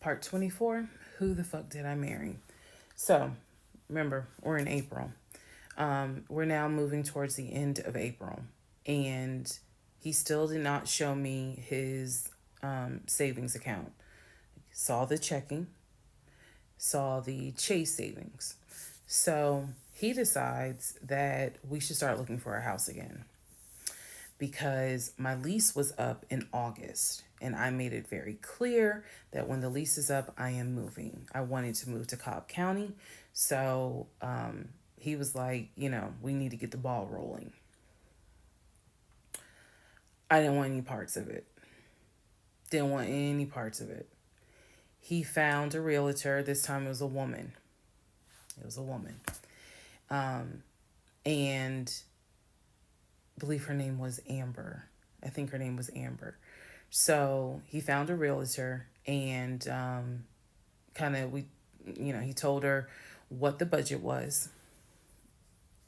Part 24, who the fuck did I marry? So, remember, we're in April. We're now moving towards the end of April. And he still did not show me his savings account. Saw the checking, saw the Chase savings. So he decides that we should start looking for a house again because my lease was up in August. And I made it very clear that when the lease is up, I am moving. I wanted to move to Cobb County. So he was like, we need to get the ball rolling. I didn't want any parts of it. Didn't want any parts of it. He found a realtor. This time it was a woman. It was a woman. And I believe her name was Amber. I think her name was Amber. So he found a realtor and he told her what the budget was.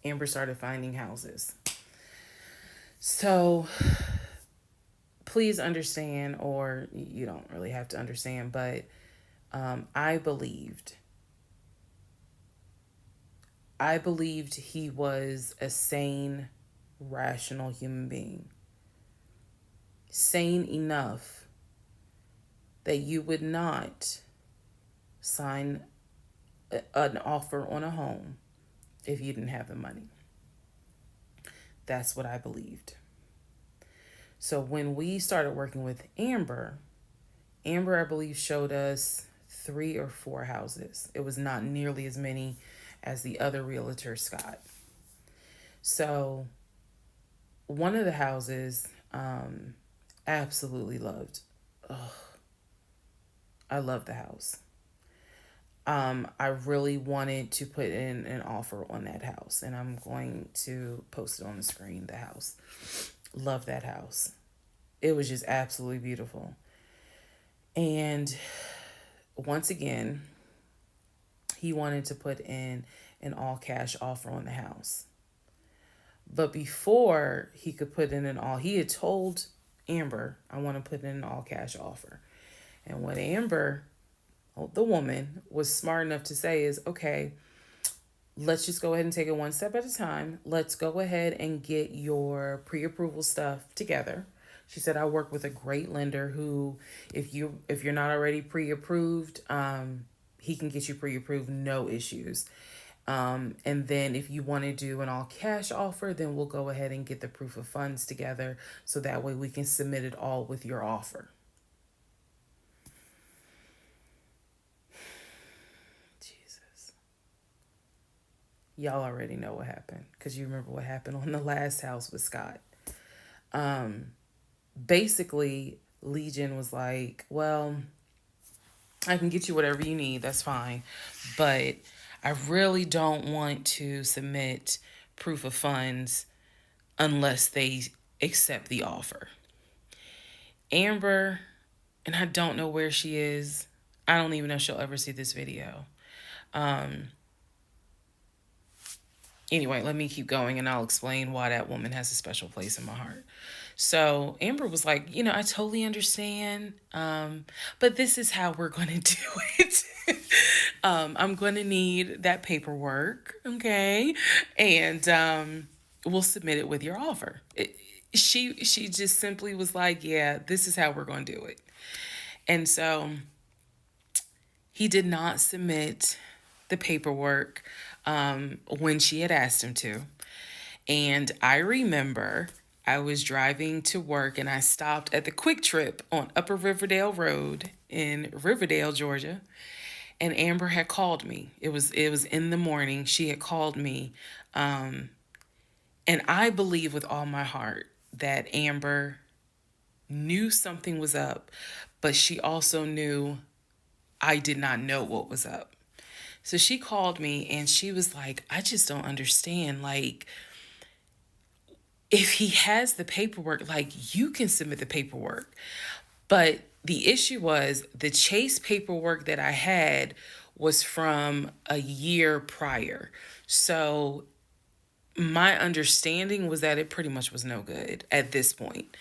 Amber started finding houses. So please understand, or you don't really have to understand, but I believed he was a sane, rational human being. Sane enough that you would not sign an offer on a home if you didn't have the money. That's what I believed. So when we started working with Amber, I believe, showed us 3 or 4 houses. It was not nearly as many as the other realtor, Scott. So one of the houses, absolutely loved. Ugh. I love the house. I really wanted to put in an offer on that house, and I'm going to post it on the screen. The house. Love that house. It was just absolutely beautiful. And once again, he wanted to put in an all cash offer on the house. But before he could put in he had told Amber, I want to put in an all cash offer. And what Amber, the woman, was smart enough to say is, okay, let's just go ahead and take it one step at a time. Let's go ahead and get your pre-approval stuff together. She said, I work with a great lender who, if you're not already pre-approved, he can get you pre-approved, no issues. And then if you want to do an all cash offer, then we'll go ahead and get the proof of funds together so that way we can submit it all with your offer. Jesus. Y'all already know what happened because you remember what happened on the last house with Scott. Basically, Legion was like, well, I can get you whatever you need. That's fine. But I really don't want to submit proof of funds unless they accept the offer. Amber, and I don't know where she is. I don't even know if she'll ever see this video. Anyway, let me keep going and I'll explain why that woman has a special place in my heart. So Amber was like, I totally understand, but this is how we're going to do it. I'm going to need that paperwork, okay? And we'll submit it with your offer. She just simply was like, yeah, this is how we're going to do it. And so he did not submit the paperwork when she had asked him to. And I remember I was driving to work and I stopped at the Quick Trip on Upper Riverdale Road in Riverdale, Georgia. And Amber had called me. It was in the morning. She had called me. And I believe with all my heart that Amber knew something was up, but she also knew I did not know what was up. So she called me and she was like, I just don't understand. Like, if he has the paperwork, like, you can submit the paperwork. But the issue was the Chase paperwork that I had was from a year prior. So my understanding was that it pretty much was no good at this point.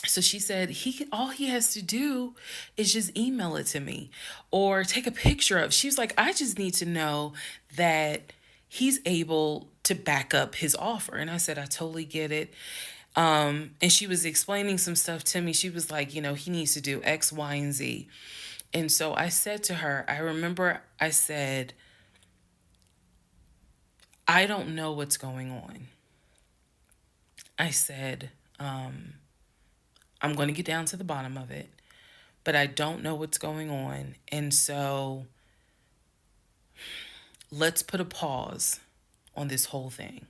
So she said all he has to do is just email it to me or take a picture of. She was like, I just need to know that he's able to back up his offer. And I said, I totally get it. And she was explaining some stuff to me. She was like, he needs to do X, Y, and Z. And so I said to her, I remember I said, I don't know what's going on. I said, I'm going to get down to the bottom of it, but I don't know what's going on. And so let's put a pause on this whole thing.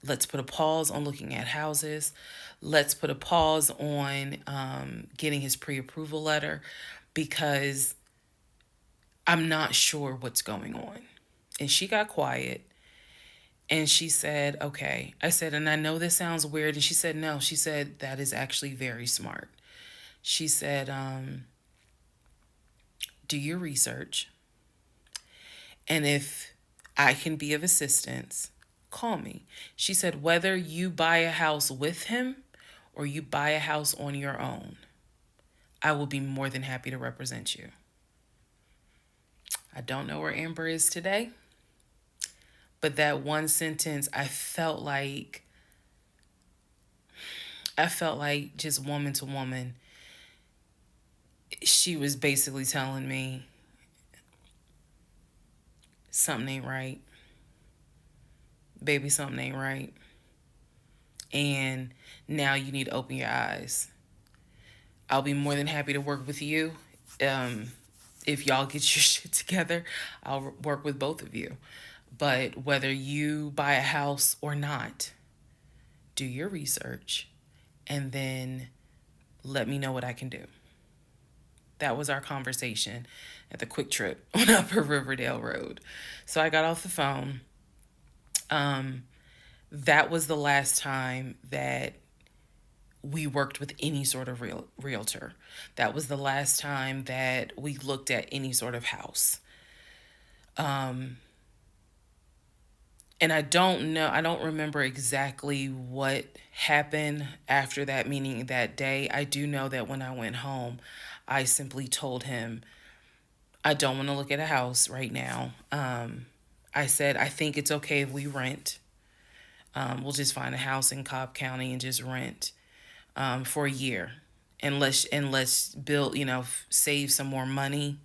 Let's put a pause on looking at houses. Let's put a pause on getting his pre-approval letter because I'm not sure what's going on. And she got quiet and she said, okay. I said, and I know this sounds weird. And she said, no. She said, that is actually very smart. She said, do your research. And if I can be of assistance, call me. She said, whether you buy a house with him or you buy a house on your own, I will be more than happy to represent you. I don't know where Amber is today, but that one sentence, I felt like just woman to woman, she was basically telling me something ain't right. Baby, something ain't right. And now you need to open your eyes. I'll be more than happy to work with you. If y'all get your shit together, I'll work with both of you. But whether you buy a house or not, do your research and then let me know what I can do. That was our conversation at the Quick Trip on Upper Riverdale Road. So I got off the phone. That was the last time that we worked with any sort of realtor. That was the last time that we looked at any sort of house. And I don't remember exactly what happened after that, meaning that day. I do know that when I went home, I simply told him, I don't want to look at a house right now. I said, I think it's okay if we rent. We'll just find a house in Cobb County and just rent for a year. And let's build, save some more money.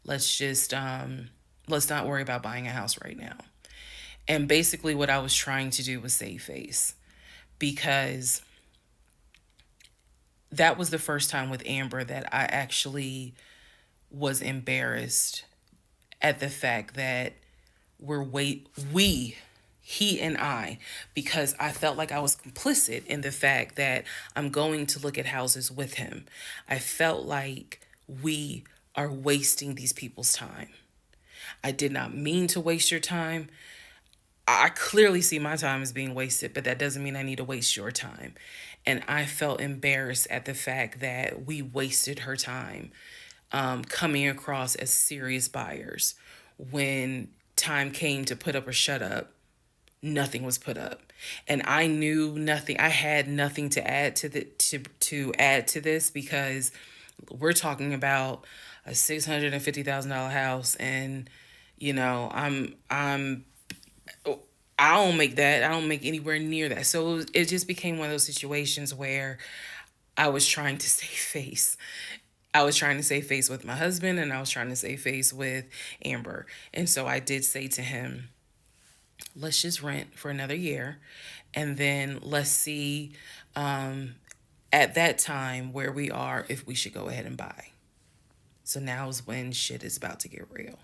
Let's not worry about buying a house right now. And basically what I was trying to do was save face, because that was the first time with Amber that I actually was embarrassed at the fact that he and I, because I felt like I was complicit in the fact that I'm going to look at houses with him. I felt like we are wasting these people's time. I did not mean to waste your time. I clearly see my time as being wasted, but that doesn't mean I need to waste your time. And I felt embarrassed at the fact that we wasted her time coming across as serious buyers. When time came to put up or shut up, nothing was put up. And I knew nothing. I had nothing to add to add to this, because we're talking about a $650,000 house, and I don't make that. I don't make anywhere near that. So it just became one of those situations where I was trying to save face. I was trying to save face with my husband, and I was trying to save face with Amber. And so I did say to him, let's just rent for another year, and then let's see at that time where we are, if we should go ahead and buy. So now is when shit is about to get real.